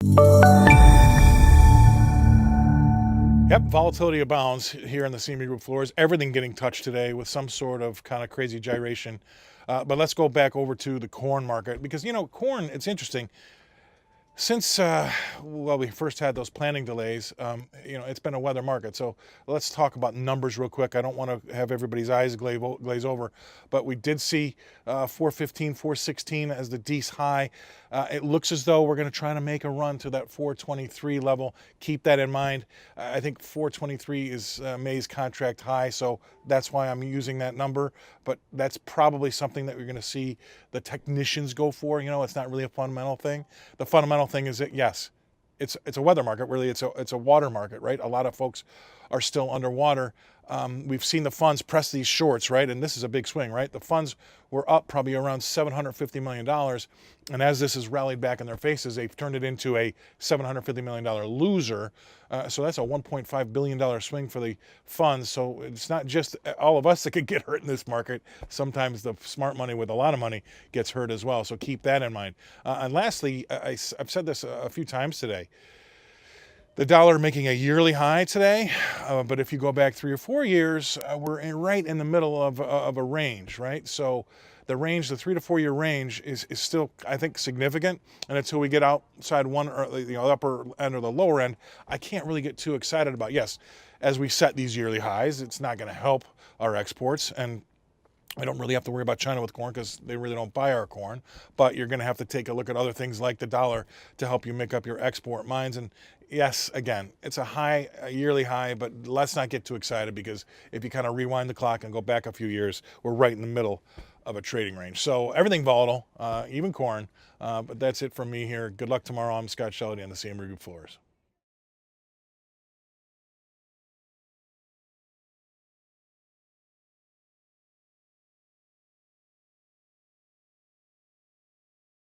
Yep, volatility abounds here in the CME Group floors. Everything getting touched today with some sort of kind of crazy gyration. But let's go back over to the corn market because, corn, it's interesting. Since we first had those planting delays, it's been a weather market. So let's talk about numbers real quick. I don't want to have everybody's eyes glaze over, but we did see 415, 416 as the D's high. It looks as though we're going to try to make a run to that 423 level. Keep that in mind. I think 423 is May's contract high, so that's why I'm using that number. But that's probably something that we're going to see the technicians go for. It's not really a fundamental thing. The fundamental thing is that, yes, it's a weather market. Really, it's a water market, right? A lot of folks are still underwater. We've seen the funds press these shorts, right? And this is a big swing, right? The funds were up probably around $750 million. And as this has rallied back in their faces, they've turned it into a $750 million loser. So that's a $1.5 billion swing for the funds. So it's not just all of us that could get hurt in this market. Sometimes the smart money with a lot of money gets hurt as well. So keep that in mind. And lastly, I've said this a few times today. The dollar making a yearly high today, but if you go back 3 or 4 years, we're right in the middle of a range, right? So the range, the 3 to 4 year range is still, I think, significant. And until we get outside one or the upper end or the lower end, I can't really get too excited about. Yes, as we set these yearly highs, it's not going to help our exports. And I don't really have to worry about China with corn because they really don't buy our corn. But you're going to have to take a look at other things like the dollar to help you make up your export mines. And yes, again, it's a yearly high, but let's not get too excited because if you kind of rewind the clock and go back a few years, we're right in the middle of a trading range. So everything volatile, even corn. But that's it from me here. Good luck tomorrow. I'm Scott Shellady on the CME Group floors.